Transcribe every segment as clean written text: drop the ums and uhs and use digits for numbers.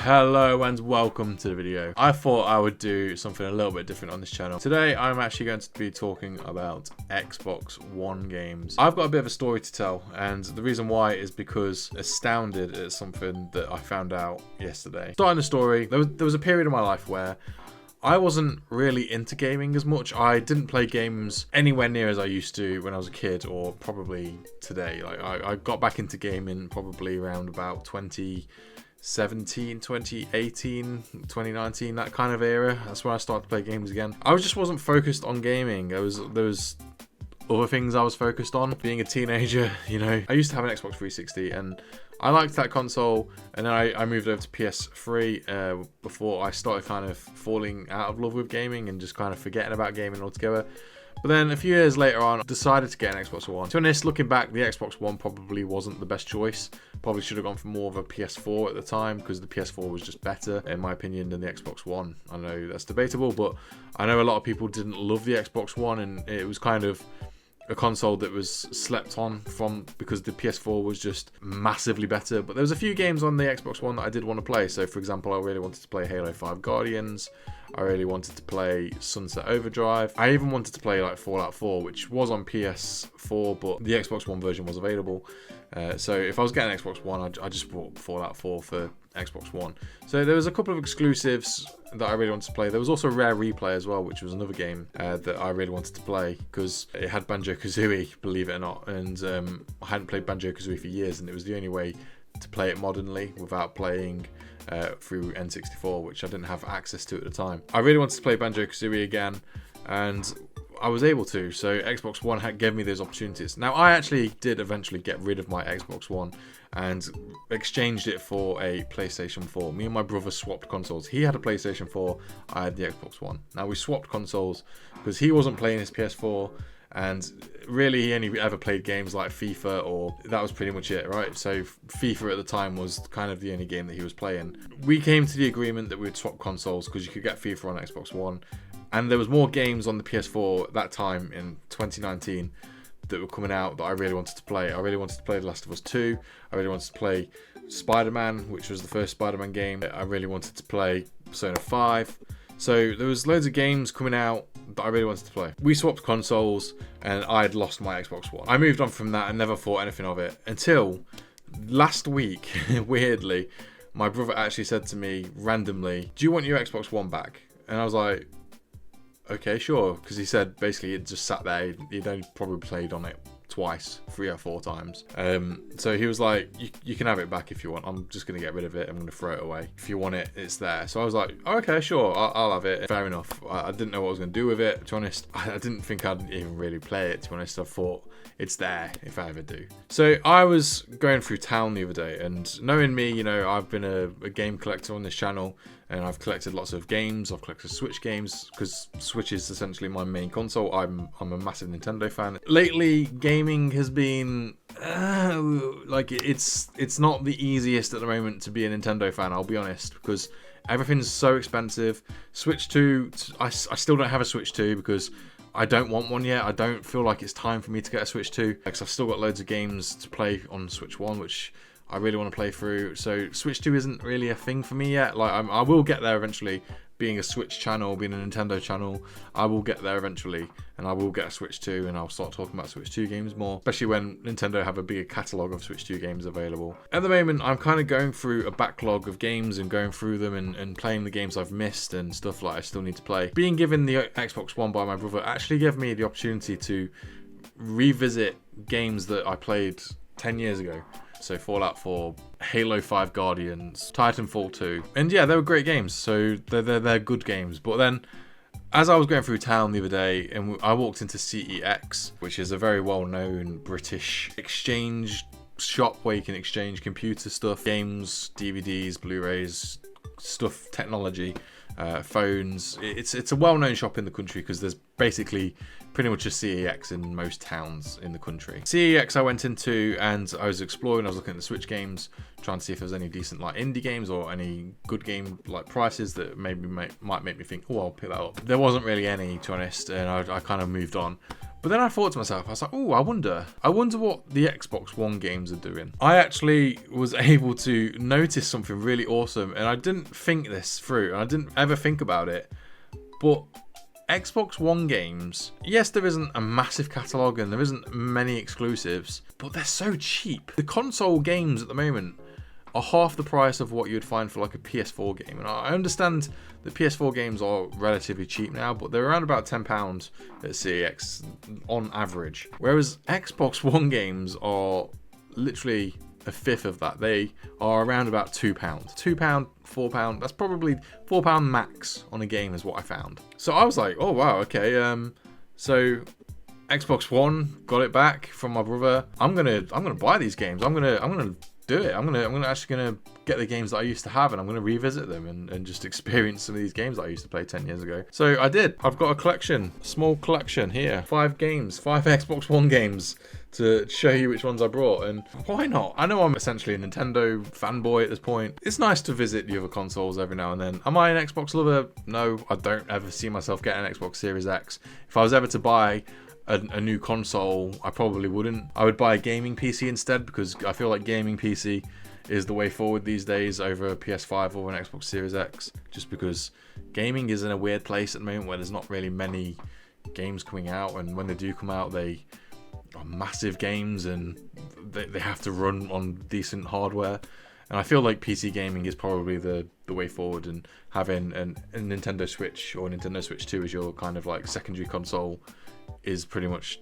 Hello and welcome to the video. I thought I would do something a little bit different on this channel. Today I'm actually going to be talking about Xbox One games. I've got a bit of a story to tell, and the reason why is because astounded at something that I found out yesterday. Starting the story, there was a period of my life where I wasn't really into gaming as much. I didn't play games anywhere near as I used to when I was a kid, or probably today. Like I got back into gaming probably around about 2017, 2018, 2019, that kind of era. That's when I started to play games again. I just wasn't focused on gaming. There was other things I was focused on. Being a teenager, you know. I used to have an Xbox 360 and I liked that console, and then I moved over to PS3 before I started kind of falling out of love with gaming and just kind of forgetting about gaming altogether. But then a few years later on, I decided to get an Xbox One. To be honest, looking back, the Xbox One probably wasn't the best choice. Probably should have gone for more of a PS4 at the time, because the PS4 was just better, in my opinion, than the Xbox One. I know that's debatable, but I know a lot of people didn't love the Xbox One, and it was kind of a console that was slept on from because the PS4 was just massively better. But there was a few games on the Xbox One that I did want to play. So for example, I really wanted to play Halo 5 Guardians. I really wanted to play Sunset Overdrive. I even wanted to play like Fallout 4, which was on PS4, but the Xbox One version was available. So if I was getting an Xbox One, I just bought Fallout 4 for Xbox One. So there was a couple of exclusives that I really wanted to play. There was also Rare Replay as well, which was another game that I really wanted to play because it had Banjo-Kazooie, believe it or not. And I hadn't played Banjo-Kazooie for years, and it was the only way to play it modernly without playing through N64, which I didn't have access to at the time. I really wanted to play Banjo-Kazooie again, and I was able to. So Xbox One gave me those opportunities. Now I actually did eventually get rid of my Xbox One and exchanged it for a PlayStation 4. Me and my brother swapped consoles. He had a PlayStation 4, I had the Xbox One. Now we swapped consoles because he wasn't playing his PS4, and really he only ever played games like FIFA, or that was pretty much it, right? So FIFA at the time was kind of the only game that he was playing. We came to the agreement that we would swap consoles because you could get FIFA on Xbox One, and there was more games on the PS4 at that time in 2019 that were coming out that I really wanted to play. I really wanted to play The Last of Us 2. I really wanted to play Spider-Man, which was the first Spider-Man game. I really wanted to play Persona 5. So there was loads of games coming out that I really wanted to play. We swapped consoles and I had lost my Xbox One. I moved on from that and never thought anything of it until last week, weirdly, my brother actually said to me randomly, "Do you want your Xbox One back?" And I was like, okay, sure, because he said basically it just sat there. He'd only probably played on it twice, 3 or 4 times. So he was like, you can have it back if you want. I'm just going to get rid of it. I'm going to throw it away. If you want it, it's there. So I was like, oh, okay, sure, I'll have it. Fair enough. I didn't know what I was going to do with it, to be honest. I didn't think I'd even really play it, to be honest. I thought it's there if I ever do. So I was going through town the other day, and knowing me, you know, I've been a game collector on this channel, and I've collected lots of games. I've collected Switch games because Switch is essentially my main console. I'm a massive Nintendo fan. Lately, gaming has been like it's not the easiest at the moment to be a Nintendo fan, I'll be honest, because everything's so expensive. Switch 2, I still don't have a Switch 2 because I don't want one yet. I don't feel like it's time for me to get a Switch 2 because I've still got loads of games to play on Switch 1, which I really want to play through. So Switch 2 isn't really a thing for me yet. Like I will get there eventually. Being a Switch channel, being a Nintendo channel, I will get there eventually, and I will get a Switch 2, and I'll start talking about Switch 2 games more, especially when Nintendo have a bigger catalogue of Switch 2 games available. At the moment, I'm kind of going through a backlog of games and going through them and playing the games I've missed and stuff like I still need to play. Being given the Xbox One by my brother actually gave me the opportunity to revisit games that I played 10 years ago. So Fallout 4, Halo 5 Guardians, Titanfall 2. And yeah, they were great games. So they're good games. But then, as I was going through town the other day, and I walked into CEX, which is a very well-known British exchange shop where you can exchange computer stuff, games, DVDs, Blu-rays, stuff, technology, phones. It's a well-known shop in the country because there's basically pretty much a CEX in most towns in the country. CEX I went into and I was exploring. I was looking at the Switch games, trying to see if there's any decent like indie games or any good game like prices that maybe might make me think, oh, I'll pick that up. There wasn't really any, to be honest, and I kind of moved on. But then I thought to myself, I was like, oh, I wonder what the Xbox One games are doing. I actually was able to notice something really awesome, and I didn't think this through, and I didn't ever think about it. But Xbox One games, yes, there isn't a massive catalogue and there isn't many exclusives, but they're so cheap. The console games at the moment are half the price of what you'd find for like a PS4 game. And I understand that PS4 games are relatively cheap now, but they're around about £10 at CEX on average. Whereas Xbox One games are literally a fifth of that. They are around about £2. £2, £4. That's probably £4 max on a game is what I found. So I was like, oh wow, okay. So Xbox One got it back from my brother. I'm gonna buy these games. I'm gonna do it. I'm actually gonna get the games that I used to have, and I'm gonna revisit them and just experience some of these games that I used to play 10 years ago. So I did. I've got a collection, small collection here. 5 games, 5 Xbox One games to show you which ones I brought, and why not? I know I'm essentially a Nintendo fanboy at this point. It's nice to visit the other consoles every now and then. Am I an Xbox lover? No, I don't ever see myself getting an Xbox Series X. If I was ever to buy a new console, I probably wouldn't. I would buy a gaming PC instead, because I feel like gaming PC is the way forward these days over a PS5 or an Xbox Series X, just because gaming is in a weird place at the moment where there's not really many games coming out, and when they do come out, they are massive games and they have to run on decent hardware. And I feel like PC gaming is probably the way forward, and having a Nintendo Switch or Nintendo Switch 2 as your kind of like secondary console is pretty much,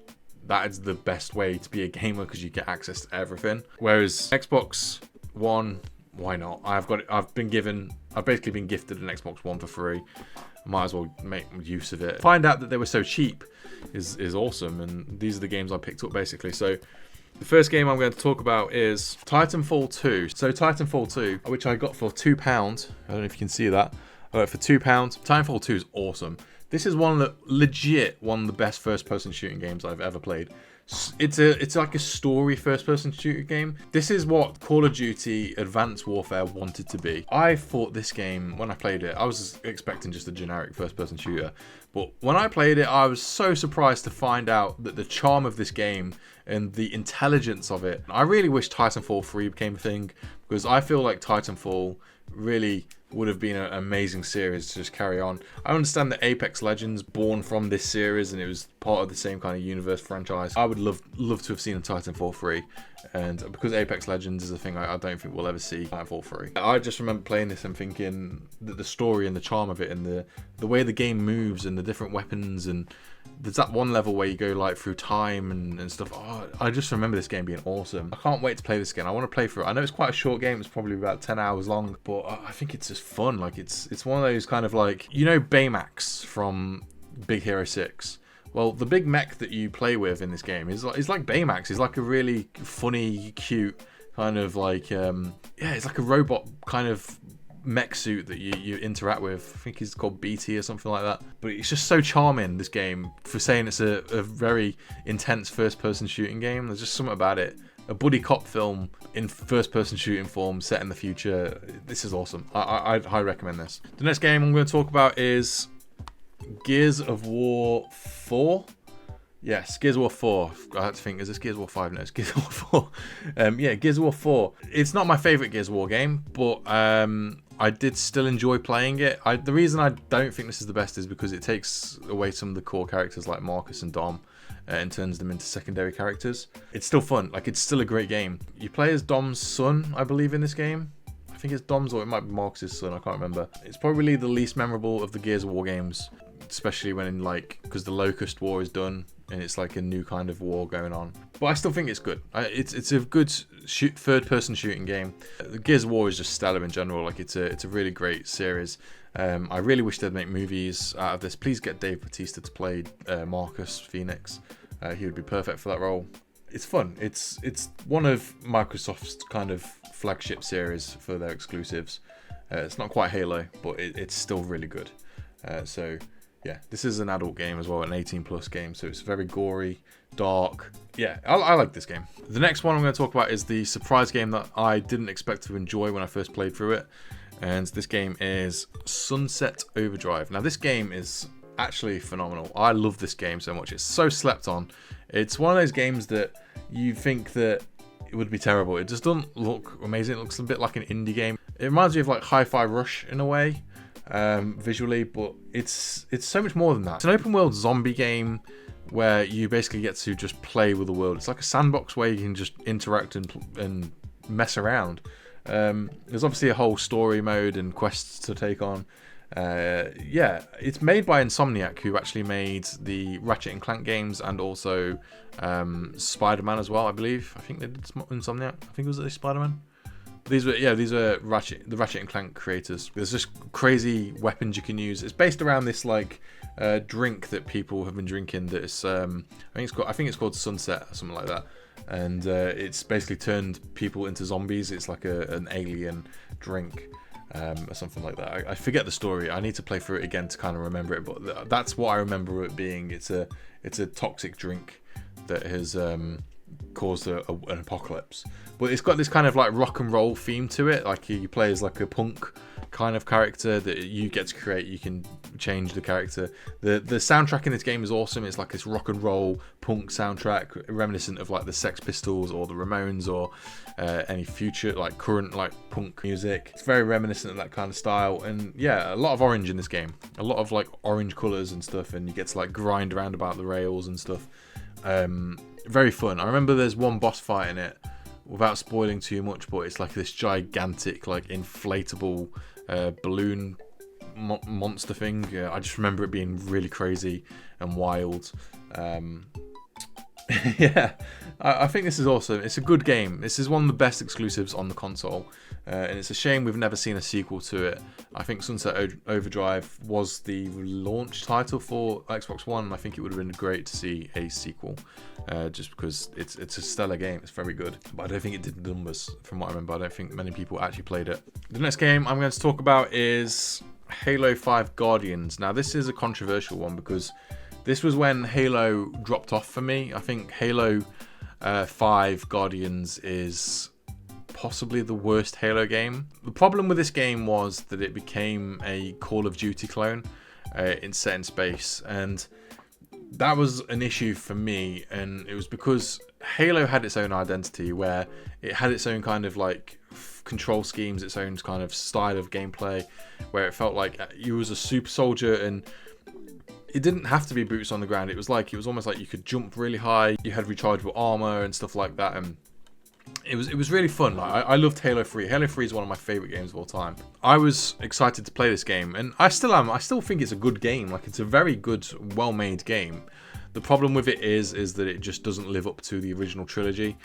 that is the best way to be a gamer, because you get access to everything. Whereas Xbox One, why not? I've basically been gifted an Xbox One for free. I might as well make use of it. Find out that they were so cheap is awesome, and these are the games I picked up basically. So the first game I'm going to talk about is Titanfall 2. So Titanfall 2, which I got for £2. I don't know if you can see that. I got it for £2. Titanfall 2 is awesome. This is one of the best first-person shooting games I've ever played. It's like a story first-person shooter game. This is what Call of Duty Advanced Warfare wanted to be. I thought this game, when I played it, I was expecting just a generic first-person shooter. But when I played it, I was so surprised to find out that the charm of this game and the intelligence of it. I really wish Titanfall 3 became a thing, because I feel like Titanfall really would have been an amazing series to just carry on. I understand that Apex Legends born from this series and it was part of the same kind of universe franchise. I would love to have seen a Titanfall 3, and because Apex Legends is a thing I don't think we'll ever see Titanfall 3. I just remember playing this and thinking that the story and the charm of it, and the way the game moves and the different weapons, and there's that one level where you go like through time and stuff. Oh, I just remember this game being awesome. I can't wait to play this again. I want to play through it. I know it's quite a short game. It's probably about 10 hours long, but I think it's just fun. Like it's one of those kind of like, you know, Baymax from Big Hero 6. Well, the big mech that you play with in this game is like Baymax. He's like a really funny, cute kind of like it's like a robot kind of mech suit that you interact with. I think he's called BT or something like that. But it's just so charming, this game, for saying it's a very intense first-person shooting game. There's just something about it. A buddy cop film in first-person shooting form, set in the future. This is awesome. I'd highly recommend this. The next game I'm going to talk about is Gears of War 4. Yes, Gears of War 4. I had to think, is this Gears of War 5? No, it's Gears of War 4. Gears of War 4. It's not my favourite Gears of War game, but I did still enjoy playing it. The reason I don't think this is the best is because it takes away some of the core characters like Marcus and Dom and turns them into secondary characters. It's still fun. Like, it's still a great game. You play as Dom's son, I believe, in this game. I think it's Dom's, or it might be Marcus's son. I can't remember. It's probably the least memorable of the Gears of War games, especially when because the Locust War is done and it's like a new kind of war going on. But I still think it's good. It's a good third-person shooting game. Gears of War is just stellar in general. Like, it's a really great series. I really wish they'd make movies out of this. Please get Dave Bautista to play Marcus Phoenix. He would be perfect for that role. It's fun. It's one of Microsoft's kind of flagship series for their exclusives. It's not quite Halo, but it's still really good. So yeah, this is an adult game as well, an 18+ game, so it's very gory, dark. Yeah, I like this game. The next one I'm going to talk about is the surprise game that I didn't expect to enjoy when I first played through it, and this game is Sunset Overdrive. Now, this game is actually phenomenal. I love this game so much. It's so slept on. It's one of those games that you think that it would be terrible. It just doesn't look amazing. It looks a bit like an indie game. It reminds me of like Hi-Fi Rush in a way, visually, but it's so much more than that. It's an open world zombie game where you basically get to just play with the world. It's like a sandbox where you can just interact and mess around. There's obviously a whole story mode and quests to take on. Yeah, it's made by Insomniac, who actually made the Ratchet and Clank games and also Spider-Man as well, I believe. I think they did Insomniac. I think it was Spider-Man. These were Ratchet and Clank creators. There's just crazy weapons you can use. It's based around this like drink that people have been drinking. That is, I think it's called Sunset or something like that. And it's basically turned people into zombies. It's like an alien drink. Or something like that. I forget the story. I need to play through it again to kind of remember it, but that's what I remember it being. It's a toxic drink that has caused an apocalypse. But it's got this kind of like rock and roll theme to it. Like you play as like a punk kind of character that you get to create. You can change the character. The soundtrack in this game is awesome. It's like this rock and roll punk soundtrack, reminiscent of like the Sex Pistols or the Ramones or any future like current like punk music. It's very reminiscent of that kind of style. And yeah, a lot of orange in this game. A lot of like orange colors and stuff, and you get to like grind around about the rails and stuff. Very fun. I remember there's one boss fight in it, without spoiling too much, but it's like this gigantic like inflatable balloon monster thing. I just remember it being really crazy and wild. Yeah, I think this is awesome. It's a good game. This is one of the best exclusives on the console, and it's a shame we've never seen a sequel to it. I think Sunset Overdrive was the launch title for Xbox One, and I think it would have been great to see a sequel, just because it's a stellar game. It's very good, but I don't think it did numbers from what I remember. I don't think many people actually played it. The next game I'm going to talk about is Halo 5 Guardians. Now, this is a controversial one because this was when Halo dropped off for me. I think Halo 5 Guardians is possibly the worst Halo game. The problem with this game was that it became a Call of Duty clone set in space, and that was an issue for me. And it was because Halo had its own identity, where it had its own kind of like control schemes, its own kind of style of gameplay, where it felt like you was a super soldier, and it didn't have to be boots on the ground. It was almost like you could jump really high. You had rechargeable armor and stuff like that, and it was really fun. Like, I loved Halo 3. Halo 3 is one of my favorite games of all time. I was excited to play this game, and I still am. I still think it's a good game. Like, it's a very good, well-made game. The problem with it is that it just doesn't live up to the original trilogy,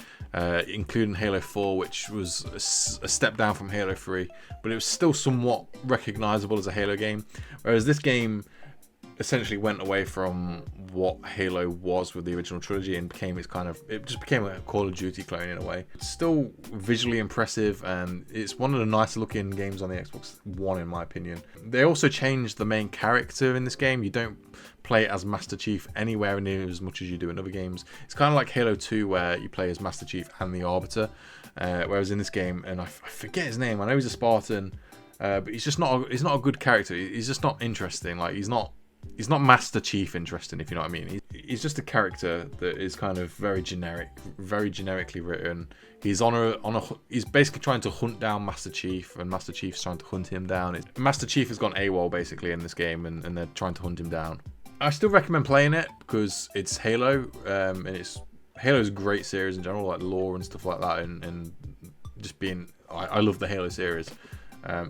including Halo 4, which was a step down from Halo 3, but it was still somewhat recognizable as a Halo game. Whereas this game essentially went away from what Halo was with the original trilogy and it just became a Call of Duty clone in a way. It's still visually impressive, and it's one of the nicer looking games on the Xbox One in my opinion. They also changed the main character in this game. You don't play as Master Chief anywhere near as much as you do in other games. It's kind of like Halo 2 where you play as Master Chief and the Arbiter, whereas in this game, and I forget his name, I know he's a Spartan, but he's not a good character. He's just not interesting. Like he's not Master Chief interesting, if you know what I mean. He's just a character that is kind of very generic, very generically written. He's he's basically trying to hunt down Master Chief, and Master Chief's trying to hunt him down. Master Chief has gone AWOL basically in this game, and they're trying to hunt him down. I still recommend playing it because it's Halo, and Halo's a great series in general, like lore and stuff like that, and just being, I love the Halo series.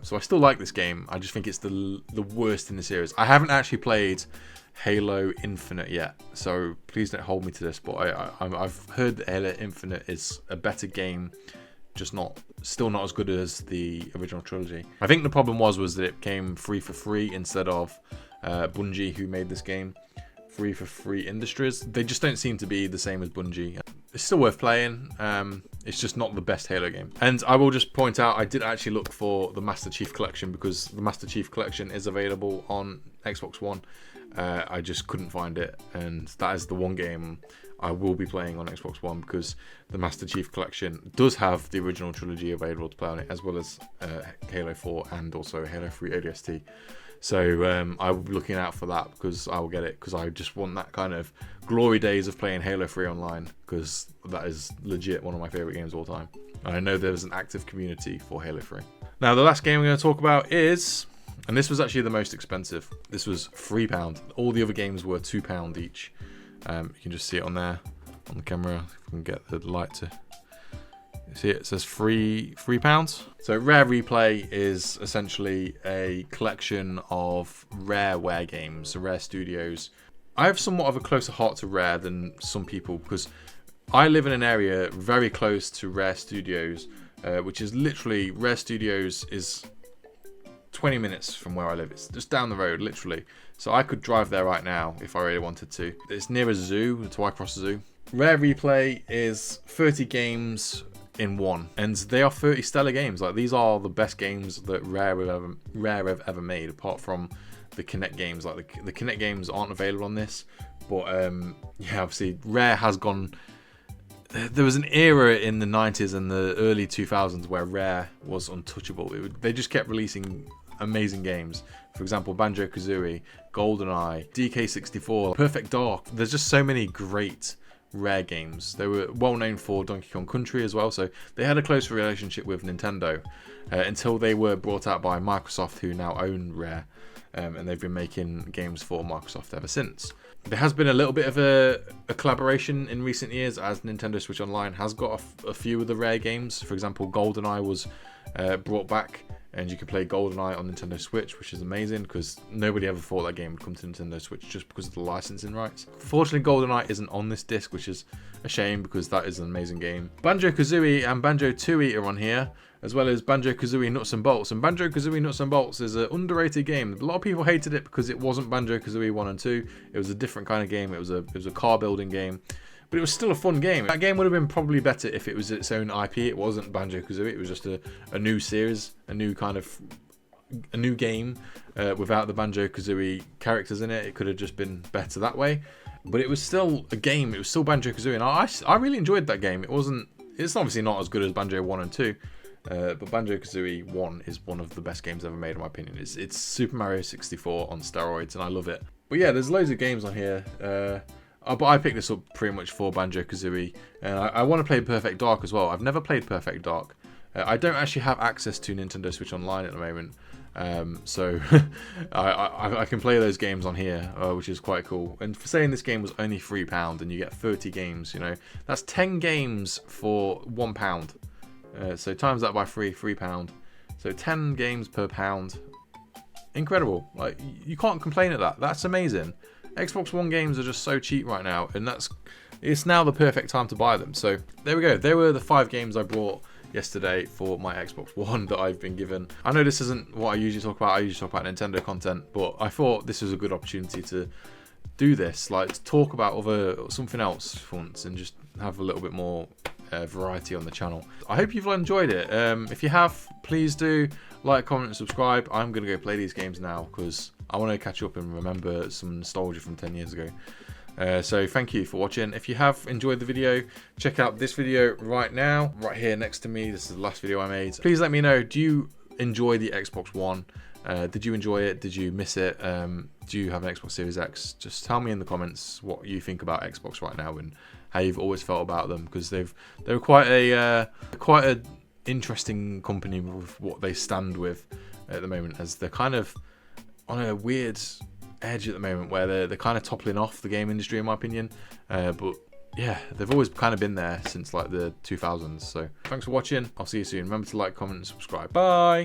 So I still like this game. I just think it's the worst in the series. I haven't actually played Halo Infinite yet, so please don't hold me to this. But I've heard that Halo Infinite is a better game, just still not as good as the original trilogy. I think the problem was that it came free for free instead of Bungie, who made this game, free for free Industries. They just don't seem to be the same as Bungie. It's still worth playing. It's just not the best Halo game. And I will just point out, I did actually look for the Master Chief Collection because the Master Chief Collection is available on Xbox One. I just couldn't find it, and that is the one game I will be playing on Xbox One, because the Master Chief Collection does have the original trilogy available to play on it, as well as Halo 4 and also Halo 3 ODST. So I will be looking out for that, because I will get it, because I just want that kind of glory days of playing Halo 3 online, because that is legit one of my favourite games of all time. And I know there's an active community for Halo 3. Now, the last game we're going to talk about is, and this was actually the most expensive, this was £3. All the other games were £2 each. You can just see it on there, on the camera, if I can get the light to see it. It says £3. So Rare Replay is essentially a collection of Rareware games, so Rare Studios. I have somewhat of a closer heart to Rare than some people, because I live in an area very close to Rare Studios, which is literally, Rare Studios is 20 minutes from where I live. It's just down the road, literally. So I could drive there right now if I really wanted to. It's near a zoo, the Twycross Zoo. Rare Replay is 30 games in one, and they are 30 stellar games. Like, these are the best games that Rare have ever made, apart from the Kinect games. Like, the Kinect games aren't available on this, but yeah, obviously Rare has gone. There was an era in the 90s and the early 2000s where Rare was untouchable. They just kept releasing amazing games. For example, Banjo-Kazooie, GoldenEye, DK64, Perfect Dark. There's just so many great Rare games. They were well known for Donkey Kong Country as well, so they had a close relationship with Nintendo until they were brought out by Microsoft, who now own Rare, and they've been making games for Microsoft ever since. There has been a little bit of a collaboration in recent years, as Nintendo Switch Online has got a few of the Rare games. For example, GoldenEye was brought back, and you can play GoldenEye on Nintendo Switch, which is amazing, because nobody ever thought that game would come to Nintendo Switch just because of the licensing rights. Fortunately, GoldenEye isn't on this disc, which is a shame, because that is an amazing game. Banjo-Kazooie and Banjo-Tooie are on here, as well as Banjo-Kazooie Nuts and Bolts. And Banjo-Kazooie Nuts and Bolts is an underrated game. A lot of people hated it because it wasn't Banjo-Kazooie 1 and 2. It was a different kind of game. It was a car building game. But it was still a fun game. That game would have been probably better if it was its own IP. It wasn't Banjo-Kazooie. It was just a new series, a new game without the Banjo-Kazooie characters in it. It could have just been better that way. But it was still a game. It was still Banjo-Kazooie, and I really enjoyed that game. It's obviously not as good as Banjo 1 and 2. But Banjo-Kazooie 1 is one of the best games ever made, in my opinion. It's Super Mario 64 on steroids, and I love it. But yeah, there's loads of games on here. But I picked this up pretty much for Banjo-Kazooie, and I want to play Perfect Dark as well. I've never played Perfect Dark. I don't actually have access to Nintendo Switch Online at the moment, so I can play those games on here, which is quite cool. And for saying this game was only £3 and you get 30 games, you know, that's 10 games for £1. So times that by £3. So 10 games per pound. Incredible. Like, you can't complain at that. That's amazing. Xbox One games are just so cheap right now, and it's now the perfect time to buy them. So there we go. There were the 5 games I brought yesterday for my Xbox One that I've been given. I know this isn't what I usually talk about. I usually talk about Nintendo content, but I thought this was a good opportunity to do this, like to talk about something else for once, and just have a little bit more variety on the channel. I hope you've enjoyed it. If you have, please do like, comment, and subscribe. I'm gonna go play these games now because I want to catch up and remember some nostalgia from 10 years ago. So thank you for watching. If you have enjoyed the video, check out this video right now, right here next to me. This is the last video I made. Please let me know, do you enjoy the Xbox One? Did you enjoy it? Did you miss it? Do you have an Xbox Series X? Just tell me in the comments what you think about Xbox right now and how you've always felt about them, because they're quite a interesting company with what they stand with at the moment, as they're kind of on a weird edge at the moment where they're kind of toppling off the game industry, in my opinion. But yeah, they've always kind of been there since like the 2000s. So thanks for watching. I'll see you soon. Remember to like, comment, and subscribe. Bye.